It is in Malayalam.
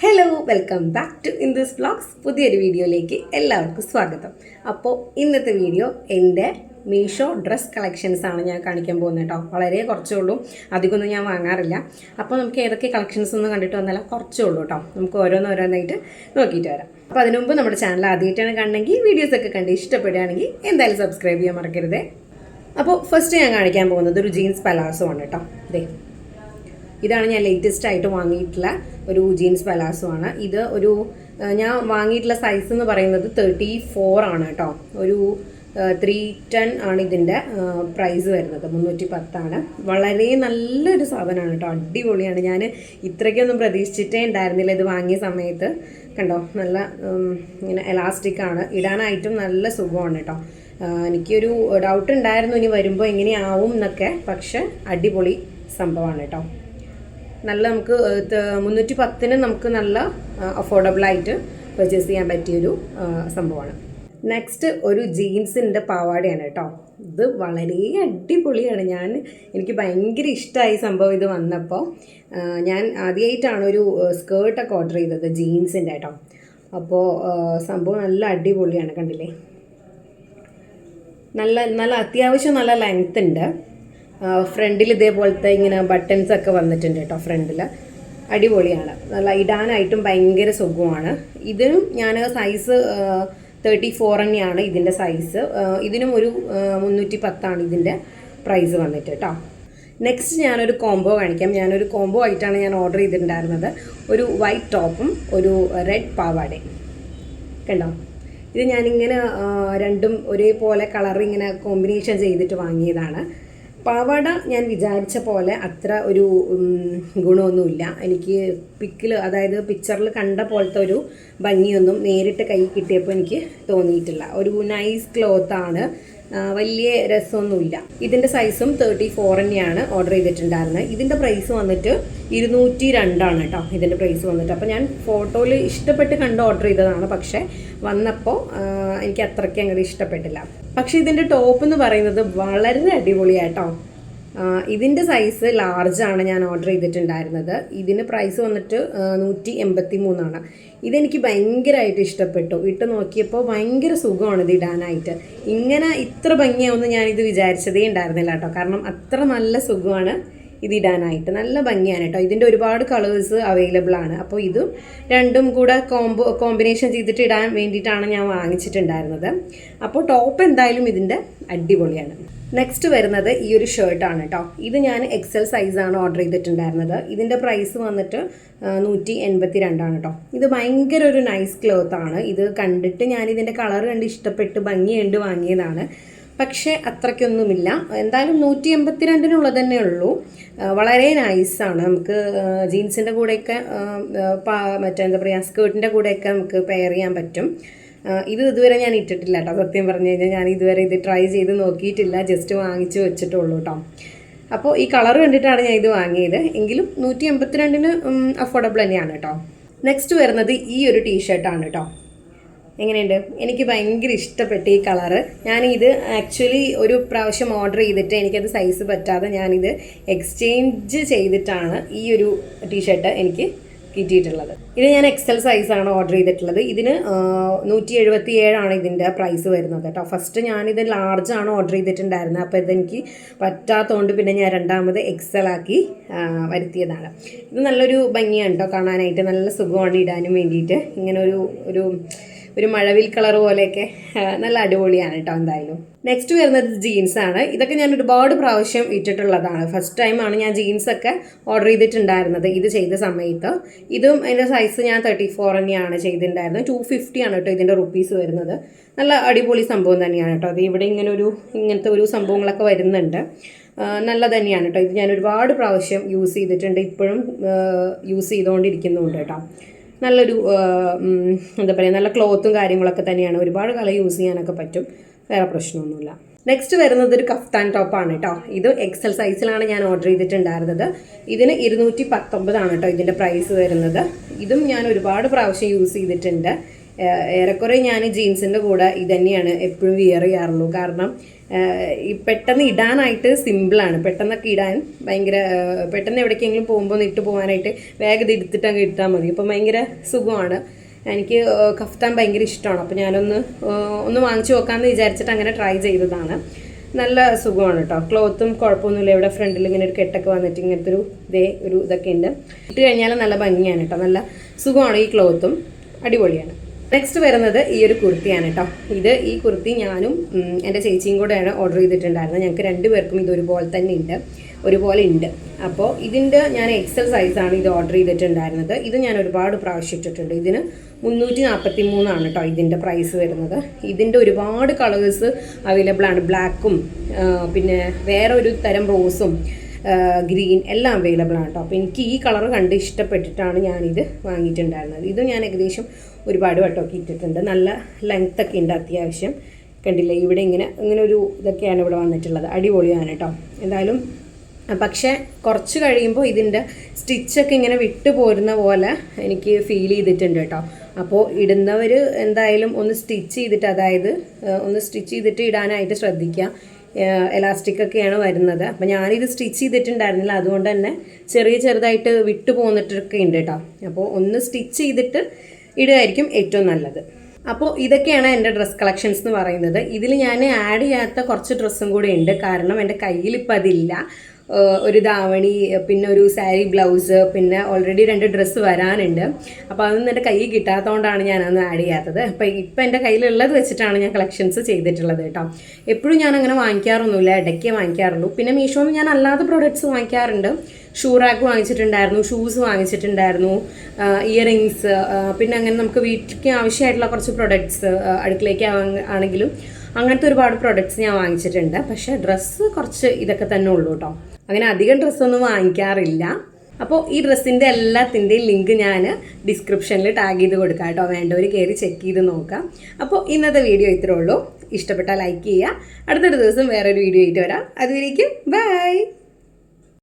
Hello welcome back to Indus vlogs. പുതിയൊരു വീഡിയോയിലേക്ക് എല്ലാവർക്കും സ്വാഗതം. അപ്പോൾ ഇന്നത്തെ വീഡിയോ എൻ്റെ മീഷോ ഡ്രസ് കളക്ഷൻസ് ആണ് ഞാൻ കാണിക്കാൻ പോകുന്നത് കേട്ടോ. വളരെ കുറച്ചേ ഉള്ളൂ, അധികമൊന്നും ഞാൻ വാങ്ങാറില്ല. അപ്പോൾ നമുക്ക് ഏതൊക്കെ കളക്ഷൻസ് ഒന്നും കണ്ടിട്ട് വന്നാലും കുറച്ചേ ഉള്ളൂ കേട്ടോ. നമുക്ക് ഓരോന്നോരോന്നായിട്ട് നോക്കിയിട്ട് വരാം. അപ്പോൾ അതിനു മുമ്പ് നമ്മുടെ ചാനൽ ആദ്യമായിട്ടാണ് കണ്ടെങ്കിൽ വീഡിയോസൊക്കെ കണ്ട് ഇഷ്ടപ്പെടുകയാണെങ്കിൽ എന്തായാലും സബ്സ്ക്രൈബ് ചെയ്യാൻ മറക്കരുത്. അപ്പോൾ ഫസ്റ്റ് ഞാൻ കാണിക്കാൻ പോകുന്നത് ഒരു ജീൻസ് പലാസോ ആണ് കേട്ടോ. ഇതാണ് ഞാൻ ലേറ്റസ്റ്റ് ആയിട്ട് വാങ്ങിയിട്ടുള്ള ഒരു ജീൻസ് പലാസോ ആണ്. ഇത് ഞാൻ വാങ്ങിയിട്ടുള്ള സൈസ് എന്ന് പറയുന്നത് 34 ആണ് കേട്ടോ. ഒരു 310 ആണ് ഇതിൻ്റെ പ്രൈസ് വരുന്നത്. 310 ആണ്. വളരെ നല്ലൊരു സാധനമാണ് കേട്ടോ, അടിപൊളിയാണ്. ഞാൻ ഇത്രയ്ക്കൊന്നും പ്രതീക്ഷിച്ചിട്ടേ ഉണ്ടായിരുന്നില്ല ഇത് വാങ്ങിയ സമയത്ത്. കണ്ടോ, നല്ല ഇങ്ങനെ എലാസ്റ്റിക് ആണ്, ഇടാനായിട്ടും നല്ല സുഖമാണ് കേട്ടോ. എനിക്കൊരു ഡൗട്ട് ഉണ്ടായിരുന്നു ഇനി വരുമ്പോൾ എങ്ങനെയാവും എന്നൊക്കെ, പക്ഷെ അടിപൊളി സംഭവമാണ് കേട്ടോ. നല്ല നമുക്ക് 310 നമുക്ക് നല്ല അഫോർഡബിളായിട്ട് പർച്ചേസ് ചെയ്യാൻ പറ്റിയൊരു സംഭവമാണ്. നെക്സ്റ്റ് ഒരു ജീൻസിൻ്റെ പാവാടയാണ് കേട്ടോ. ഇത് വളരെ അടിപൊളിയാണ്. എനിക്ക് ഭയങ്കര ഇഷ്ടമായി സംഭവം ഇത് വന്നപ്പോൾ. ഞാൻ ആദ്യമായിട്ടാണ് ഒരു സ്കേർട്ടൊക്കെ ഓർഡർ ചെയ്തത് ജീൻസിൻ്റെ കേട്ടോ. അപ്പോൾ സംഭവം നല്ല അടിപൊളിയാണ്, കണ്ടില്ലേ. നല്ല അത്യാവശ്യം നല്ല ലെങ്ത് ഉണ്ട്. ഫ്രണ്ടിൽ ഇതേപോലത്തെ ഇങ്ങനെ ബട്ടൺസ് ഒക്കെ വന്നിട്ടുണ്ട് കേട്ടോ. ഫ്രണ്ടിൽ അടിപൊളിയാണ്, നല്ല ഇടാനായിട്ടും ഭയങ്കര സുഖമാണ്. ഇതിനും ഞാൻ സൈസ് 34 തന്നെയാണ് ഇതിൻ്റെ സൈസ്. ഇതിനും ഒരു 310 ഇതിൻ്റെ പ്രൈസ് വന്നിട്ട് കേട്ടോ. നെക്സ്റ്റ് ഞാനൊരു കോംബോ കാണിക്കാം. ഞാനൊരു കോംബോ ആയിട്ടാണ് ഞാൻ ഓർഡർ ചെയ്തിട്ടുണ്ടായിരുന്നത്. ഒരു വൈറ്റ് ടോപ്പും ഒരു റെഡ് പാവാടയും. കണ്ടോ, ഇത് ഞാനിങ്ങനെ രണ്ടും ഒരേപോലെ കളർ ഇങ്ങനെ കോമ്പിനേഷൻ ചെയ്തിട്ട് വാങ്ങിയതാണ്. പാവാട ഞാൻ വിചാരിച്ച പോലെ അത്ര ഒരു ഗുണമൊന്നുമില്ല. എനിക്ക് അതായത് പിക്ചറിൽ കണ്ട പോലത്തെ ഒരു ഭംഗിയൊന്നും നേരിട്ട് കൈ കിട്ടിയപ്പോൾ എനിക്ക് തോന്നിയിട്ടില്ല. ഒരു നൈസ് ക്ലോത്താണ്, വലിയ രസമൊന്നുമില്ല. ഇതിൻ്റെ സൈസും 34 തന്നെയാണ് ഓർഡർ ചെയ്തിട്ടുണ്ടായിരുന്നത്. ഇതിൻ്റെ പ്രൈസ് വന്നിട്ട് 202 ആണ് കേട്ടോ. ഇതിൻ്റെ പ്രൈസ് വന്നിട്ട്, അപ്പോൾ ഞാൻ ഫോട്ടോയിൽ ഇഷ്ടപ്പെട്ട് കണ്ട് ഓർഡർ ചെയ്തതാണ്. പക്ഷേ വന്നപ്പോൾ എനിക്ക് അത്രയ്ക്ക് അങ്ങോട്ട് ഇഷ്ടപ്പെട്ടില്ല. പക്ഷേ ഇതിൻ്റെ ടോപ്പ് എന്ന് പറയുന്നത് വളരെ അടിപൊളിയാട്ടോ. ഇതിൻ്റെ സൈസ് ലാർജാണ് ഞാൻ ഓർഡർ ചെയ്തിട്ടുണ്ടായിരുന്നത്. ഇതിന് പ്രൈസ് വന്നിട്ട് 183 ആണ്. ഇതെനിക്ക് ഭയങ്കരമായിട്ട് ഇഷ്ടപ്പെട്ടു. ഇട്ട് നോക്കിയപ്പോൾ ഭയങ്കര സുഖമാണ് ഇത് ഇടാനായിട്ട്. ഇത്ര ഭംഗിയാവുമെന്ന് ഞാനിത് വിചാരിച്ചതേ ഉണ്ടായിരുന്നില്ല കേട്ടോ. കാരണം അത്ര നല്ല സുഖമാണ് ഇത് ഇടാനായിട്ട്, നല്ല ഭംഗിയാണ് കേട്ടോ. ഇതിൻ്റെ ഒരുപാട് കളേഴ്സ് അവൈലബിൾ ആണ്. അപ്പോൾ ഇതും രണ്ടും കൂടെ കോമ്പിനേഷൻ ചെയ്തിട്ട് ഇടാൻ വേണ്ടിയിട്ടാണ് ഞാൻ വാങ്ങിച്ചിട്ടുണ്ടായിരുന്നത്. അപ്പോൾ ടോപ്പ് എന്തായാലും ഇതിൻ്റെ അടിപൊളിയാണ്. നെക്സ്റ്റ് വരുന്നത് ഈ ഒരു ഷർട്ടാണ് കേട്ടോ. ഇത് ഞാൻ XL സൈസാണ് ഓർഡർ ചെയ്തിട്ടുണ്ടായിരുന്നത്. ഇതിൻ്റെ പ്രൈസ് വന്നിട്ട് 182 ആണ് കേട്ടോ. ഇത് ഭയങ്കര ഒരു നൈസ് ക്ലോത്താണ്. ഇത് കണ്ടിട്ട് ഞാനിതിൻ്റെ കളർ കണ്ട് ഇഷ്ടപ്പെട്ട് ഭംഗിയുണ്ട് വാങ്ങിയതാണ്. പക്ഷേ അത്രയ്ക്കൊന്നുമില്ല. എന്തായാലും 182 തന്നെ ഉള്ളൂ. വളരെ നൈസാണ്. നമുക്ക് ജീൻസിൻ്റെ കൂടെയൊക്കെ എന്താ പറയുക, സ്കേർട്ടിൻ്റെ കൂടെയൊക്കെ നമുക്ക് പെയർ ചെയ്യാൻ പറ്റും. ഇത് ഇതുവരെ ഞാൻ ഇട്ടിട്ടില്ല കേട്ടോ. സത്യം പറഞ്ഞു കഴിഞ്ഞാൽ ഞാൻ ഇതുവരെ ഇത് ട്രൈ ചെയ്ത് നോക്കിയിട്ടില്ല, ജസ്റ്റ് വാങ്ങിച്ച് വെച്ചിട്ടുള്ളൂ കേട്ടോ. അപ്പോൾ ഈ കളർ കണ്ടിട്ടാണ് ഞാൻ ഇത് വാങ്ങിയത്. എങ്കിലും 182 അഫോർഡബിൾ തന്നെയാണ് കേട്ടോ. നെക്സ്റ്റ് വരുന്നത് ഈ ഒരു ടീഷർട്ടാണ് കേട്ടോ. എങ്ങനെയുണ്ട്? എനിക്ക് ഭയങ്കര ഇഷ്ടപ്പെട്ടു ഈ കളറ്. ഞാനിത് ആക്ച്വലി ഒരു പ്രാവശ്യം ഓർഡർ ചെയ്തിട്ട് എനിക്കത് സൈസ് പറ്റാതെ ഞാനിത് എക്സ്ചേഞ്ച് ചെയ്തിട്ടാണ് ഈ ഒരു ടീഷർട്ട് എനിക്ക് കിട്ടിയിട്ടുള്ളത്. ഇത് ഞാൻ XL സൈസാണ് ഓർഡർ ചെയ്തിട്ടുള്ളത്. ഇതിന് 177 ആണ് ഇതിൻ്റെ പ്രൈസ് വരുന്നത് കേട്ടോ. ഫസ്റ്റ് ഞാനിത് ലാർജാണ് ഓർഡർ ചെയ്തിട്ടുണ്ടായിരുന്നത്. അപ്പോൾ ഇതെനിക്ക് പറ്റാത്തതുകൊണ്ട് പിന്നെ ഞാൻ രണ്ടാമത് XL ആക്കി വരുത്തിയതാണ്. ഇത് നല്ലൊരു ഭംഗിയാണ് കേട്ടോ കാണാനായിട്ട്. നല്ല സുഖമാണ് ഇടാനും വേണ്ടിയിട്ട്. ഇങ്ങനെ ഒരു മഴവിൽ കളർ പോലെയൊക്കെ നല്ല അടിപൊളിയാണ് കേട്ടോ എന്തായാലും. നെക്സ്റ്റ് വരുന്നത് ജീൻസാണ്. ഇതൊക്കെ ഞാൻ ഒരുപാട് പ്രാവശ്യം ഇട്ടിട്ടുള്ളതാണ്. ഫസ്റ്റ് ടൈമാണ് ഞാൻ ജീൻസൊക്കെ ഓർഡർ ചെയ്തിട്ടുണ്ടായിരുന്നത് ഇത് ചെയ്ത സമയത്ത്. ഇതും അതിൻ്റെ സൈസ് ഞാൻ 34 തന്നെയാണ് ചെയ്തിട്ടുണ്ടായിരുന്നത്. 250 ആണ് കേട്ടോ ഇതിൻ്റെ റുപ്പീസ് വരുന്നത്. നല്ല അടിപൊളി സംഭവം തന്നെയാണ് കേട്ടോ. അത് ഇവിടെ ഇങ്ങനത്തെ ഒരു സംഭവങ്ങളൊക്കെ വരുന്നുണ്ട്. നല്ല തന്നെയാണ് കേട്ടോ. ഇത് ഞാൻ ഒരുപാട് പ്രാവശ്യം യൂസ് ചെയ്തിട്ടുണ്ട്, ഇപ്പോഴും യൂസ് ചെയ്തുകൊണ്ടിരിക്കുന്നുണ്ട് കേട്ടോ. നല്ലൊരു എന്താ പറയുക, നല്ല ക്ലോത്തും കാര്യങ്ങളൊക്കെ തന്നെയാണ്. ഒരുപാട് കളർ യൂസ് ചെയ്യാനൊക്കെ പറ്റും, വേറെ പ്രശ്നമൊന്നുമില്ല. നെക്സ്റ്റ് വരുന്നത് ഒരു കഫ്താൻ ടോപ്പാണ് കേട്ടോ. ഇത് XL സൈസിലാണ് ഞാൻ ഓർഡർ ചെയ്തിട്ടുണ്ടായിരുന്നത്. ഇതിന് 219 ആണ് കേട്ടോ ഇതിൻ്റെ പ്രൈസ് വരുന്നത്. ഇതും ഞാൻ ഒരുപാട് പ്രാവശ്യം യൂസ് ചെയ്തിട്ടുണ്ട്. ഏറെക്കുറെ ഞാൻ ജീൻസിൻ്റെ കൂടെ ഇത് തന്നെയാണ് എപ്പോഴും വിയർ ചെയ്യാറുള്ളൂ. കാരണം ഈ പെട്ടെന്ന് ഇടാനായിട്ട് സിമ്പിളാണ്, പെട്ടെന്നൊക്കെ ഇടാൻ ഭയങ്കര പെട്ടെന്ന് എവിടേക്കെങ്കിലും പോകുമ്പോൾ ഇട്ട് പോകാനായിട്ട് വേഗം ഇത് എടുത്തിട്ട് അങ്ങ് ഇട്ടാൽ മതി. അപ്പോൾ ഭയങ്കര സുഖമാണ്. എനിക്ക് കഫ്താൻ ഭയങ്കര ഇഷ്ടമാണ്. അപ്പോൾ ഒന്ന് വാങ്ങിച്ചു നോക്കാമെന്ന് വിചാരിച്ചിട്ട് അങ്ങനെ ട്രൈ ചെയ്തതാണ്. നല്ല സുഖമാണ് കേട്ടോ. ക്ലോത്തും കുഴപ്പമൊന്നുമില്ല. ഇവിടെ ഫ്രണ്ടിൽ ഇങ്ങനെ ഒരു കെട്ടൊക്കെ വന്നിട്ട് ഇങ്ങനത്തെ ഒരു ഇതൊക്കെ ഉണ്ട്. ഇട്ട് കഴിഞ്ഞാൽ നല്ല ഭംഗിയാണ് കേട്ടോ. നല്ല സുഖമാണ്. ഈ ക്ലോത്തും അടിപൊളിയാണ്. നെക്സ്റ്റ് വരുന്നത് ഈ ഒരു കുർത്തിയാണ് കേട്ടോ. ഈ കുർത്തി ഞാനും എൻ്റെ ചേച്ചിയും കൂടെയാണ് ഓർഡർ ചെയ്തിട്ടുണ്ടായിരുന്നത്. ഞങ്ങൾക്ക് 2 പേർക്കും ഇത് ഒരുപോലെ ഉണ്ട്. അപ്പോൾ ഇതിൻ്റെ ഞാൻ എക്സൽ സൈസാണ് ഇത് ഓർഡർ ചെയ്തിട്ടുണ്ടായിരുന്നത്. ഇത് ഞാൻ ഒരുപാട് പ്രാവശ്യം ഇട്ടിട്ടുണ്ട്. ഇതിന് 343 കേട്ടോ ഇതിൻ്റെ പ്രൈസ് വരുന്നത്. ഇതിൻ്റെ ഒരുപാട് കളേഴ്സ് അവൈലബിൾ ആണ്. ബ്ലാക്കും പിന്നെ വേറെ ഒരു തരം റോസും ഗ്രീൻ എല്ലാം അവൈലബിൾ ആണ് കേട്ടോ. അപ്പോൾ എനിക്ക് ഈ കളർ കണ്ട് ഇഷ്ടപ്പെട്ടിട്ടാണ് ഞാനിത് വാങ്ങിയിട്ടുണ്ടായിരുന്നത്. ഇത് ഞാൻ ഏകദേശം ഒരുപാട് വട്ടമൊക്കെ ഇട്ടിട്ടുണ്ട്. നല്ല ലെങ്ത്തൊക്കെ ഉണ്ട് അത്യാവശ്യം. കണ്ടില്ലേ, ഇവിടെ ഇങ്ങനെ ഒരു ഇതൊക്കെയാണ് ഇവിടെ വന്നിട്ടുള്ളത്. അടിപൊളിയാണ് കേട്ടോ. എന്തായാലും പക്ഷേ കുറച്ച് കഴിയുമ്പോൾ ഇതിൻ്റെ സ്റ്റിച്ചൊക്കെ ഇങ്ങനെ വിട്ടു പോരുന്ന പോലെ എനിക്ക് ഫീൽ ചെയ്തിട്ടുണ്ട് കേട്ടോ. അപ്പോൾ ഇടുന്നവർ എന്തായാലും ഒന്ന് സ്റ്റിച്ച് ചെയ്തിട്ട് ഇടാനായിട്ട് ശ്രദ്ധിക്കുക. എലാസ്റ്റിക്കൊക്കെയാണ് വരുന്നത്. അപ്പോൾ ഞാനിത് സ്റ്റിച്ച് ചെയ്തിട്ടുണ്ടായിരുന്നില്ല, അതുകൊണ്ട് തന്നെ ചെറുതായിട്ട് വിട്ടു പോന്നിട്ടൊക്കെ ഉണ്ട് കേട്ടോ. അപ്പോൾ ഒന്ന് സ്റ്റിച്ച് ചെയ്തിട്ട് ഇടുകയായിരിക്കും ഏറ്റവും നല്ലത്. അപ്പോൾ ഇതൊക്കെയാണ് എൻ്റെ ഡ്രസ്സ് കളക്ഷൻസ് എന്ന് പറയുന്നത്. ഇതിൽ ഞാൻ ആഡ് ചെയ്യാത്ത കുറച്ച് ഡ്രസ്സും കൂടെ ഉണ്ട്. കാരണം എൻ്റെ കയ്യിൽ ഇപ്പം അതില്ല. ഒരു ധാവണി, പിന്നെ ഒരു സാരി ബ്ലൗസ്, പിന്നെ ഓൾറെഡി 2 ഡ്രസ്സ് വരാനുണ്ട്. അപ്പോൾ അതൊന്നും എൻ്റെ കയ്യിൽ കിട്ടാത്തതുകൊണ്ടാണ് ഞാനതൊന്നും ആഡ് ചെയ്യാത്തത്. അപ്പോൾ ഇപ്പം എൻ്റെ കയ്യിലുള്ളത് വെച്ചിട്ടാണ് ഞാൻ കളക്ഷൻസ് ചെയ്തിട്ടുള്ളത് കേട്ടോ. എപ്പോഴും ഞാൻ അങ്ങനെ വാങ്ങിക്കാറൊന്നുമില്ല, ഇടയ്ക്കേ വാങ്ങിക്കാറുള്ളൂ. പിന്നെ മീഷോന്ന് ഞാൻ അല്ലാത്ത പ്രോഡക്റ്റ്സ് വാങ്ങിക്കാറുണ്ട്. ഷൂ റാക്ക് വാങ്ങിച്ചിട്ടുണ്ടായിരുന്നു, ഷൂസ് വാങ്ങിച്ചിട്ടുണ്ടായിരുന്നു, ഇയറിങ്സ്, പിന്നെ അങ്ങനെ നമുക്ക് വീട്ടിലേക്ക് ആവശ്യമായിട്ടുള്ള കുറച്ച് പ്രൊഡക്ട്സ്, അടുക്കളയ്ക്ക് ആണെങ്കിലും അങ്ങനത്തെ ഒരുപാട് പ്രൊഡക്ട്സ് ഞാൻ വാങ്ങിച്ചിട്ടുണ്ട്. പക്ഷേ ഡ്രസ്സ് കുറച്ച് ഇതൊക്കെ തന്നെ ഉള്ളൂ കേട്ടോ. അങ്ങനെ അധികം ഡ്രസ്സൊന്നും വാങ്ങിക്കാറില്ല. അപ്പോൾ ഈ ഡ്രസ്സിൻ്റെ എല്ലാത്തിൻ്റെയും ലിങ്ക് ഞാൻ ഡിസ്ക്രിപ്ഷനിൽ ടാഗ് ചെയ്ത് കൊടുക്കാം കേട്ടോ. വേണ്ടവർ കയറി ചെക്ക് ചെയ്ത് നോക്കാം. അപ്പോൾ ഇന്നത്തെ വീഡിയോ ഇത്രേ ഉള്ളൂ. ഇഷ്ടപ്പെട്ടാൽ ലൈക്ക് ചെയ്യുക. അടുത്തൊരു ദിവസം വേറൊരു വീഡിയോ ആയിട്ട് വരാം. അതുവരേക്കും ബൈ.